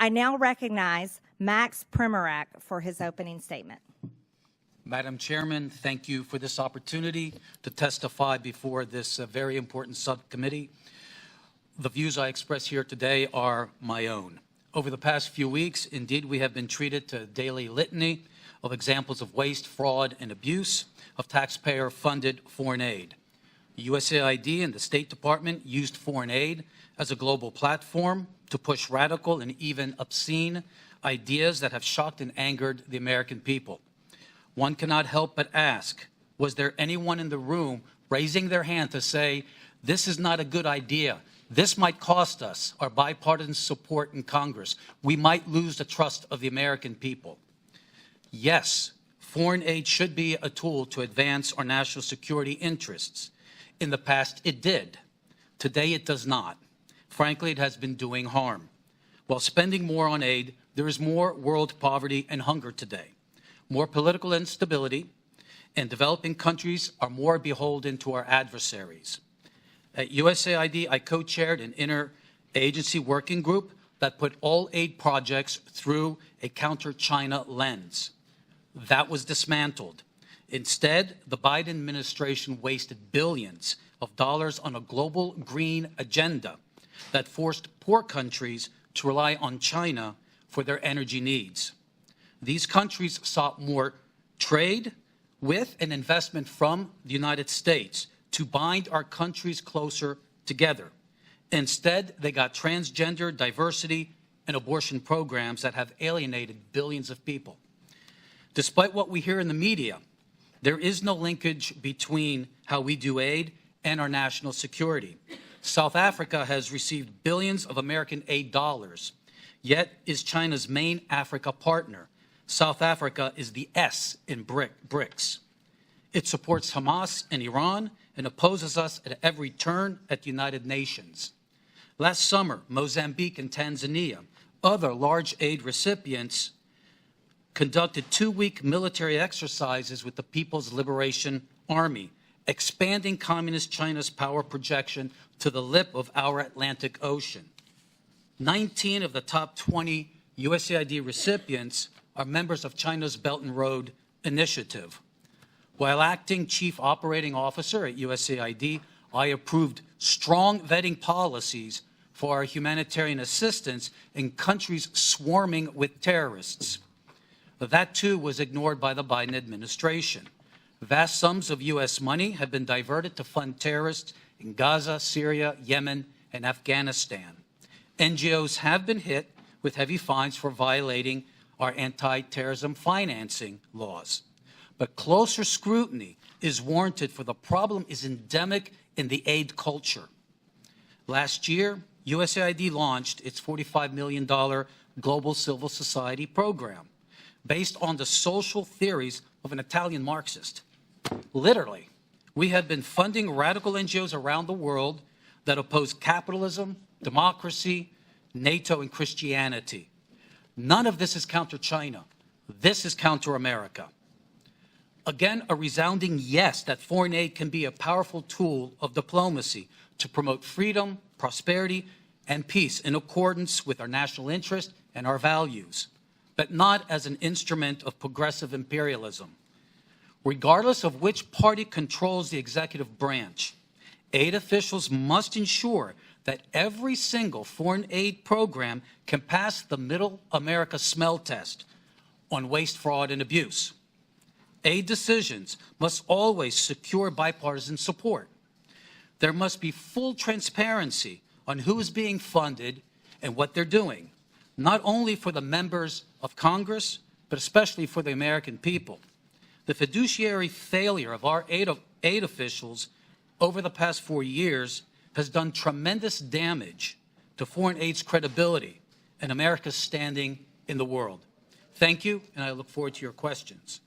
I now recognize Max Primorac for his opening statement. Madam Chairman, thank you for this opportunity to testify before this very important subcommittee. The views I express here today are my own. Over the past few weeks, indeed, we have been treated to a daily litany of examples of waste, fraud, and abuse of taxpayer-funded foreign aid. USAID and the State Department used foreign aid as a global platform to push radical and even obscene ideas that have shocked and angered the American people. One cannot help but ask, was there anyone in the room raising their hand to say, this is not a good idea, this might cost us our bipartisan support in Congress, we might lose the trust of the American people? Yes, foreign aid should be a tool to advance our national security interests. In the past, it did. Today, it does not. Frankly, it has been doing harm. While spending more on aid, there is more world poverty and hunger today, more political instability, and developing countries are more beholden to our adversaries. At USAID, I co-chaired an interagency working group that put all aid projects through a counter-China lens. That was dismantled. Instead, the Biden administration wasted billions of dollars on a global green agenda that forced poor countries to rely on China for their energy needs. These countries sought more trade with and investment from the United States to bind our countries closer together. Instead, they got transgender, diversity, and abortion programs that have alienated billions of people. Despite what we hear in the media, there is no linkage between how we do aid and our national security. South Africa has received billions of American aid dollars, yet is China's main Africa partner. South Africa is the S in BRICS. It supports Hamas and Iran and opposes us at every turn at the United Nations. Last summer, Mozambique and Tanzania, other large aid recipients, conducted 2-week military exercises with the People's Liberation Army, expanding Communist China's power projection to the lip of our Atlantic Ocean. 19 of the top 20 USAID recipients are members of China's Belt and Road Initiative. While acting Chief Operating Officer at USAID, I approved strong vetting policies for our humanitarian assistance in countries swarming with terrorists. But that, too, was ignored by the Biden administration. Vast sums of U.S. money have been diverted to fund terrorists in Gaza, Syria, Yemen, and Afghanistan. NGOs have been hit with heavy fines for violating our anti-terrorism financing laws. But closer scrutiny is warranted, for the problem is endemic in the aid culture. Last year, USAID launched its $45 million Global Civil Society program based on the social theories of an Italian Marxist. Literally, we have been funding radical NGOs around the world that oppose capitalism, democracy, NATO, and Christianity. None of this is counter-China. This is counter-America. Again, a resounding yes that foreign aid can be a powerful tool of diplomacy to promote freedom, prosperity, and peace in accordance with our national interest and our values, but not as an instrument of progressive imperialism. Regardless of which party controls the executive branch, aid officials must ensure that every single foreign aid program can pass the Middle America smell test on waste, fraud, and abuse. Aid decisions must always secure bipartisan support. There must be full transparency on who is being funded and what they're doing, not only for the members of Congress, but especially for the American people. The fiduciary failure of our aid officials over the past 4 years has done tremendous damage to foreign aid's credibility and America's standing in the world. Thank you, and I look forward to your questions.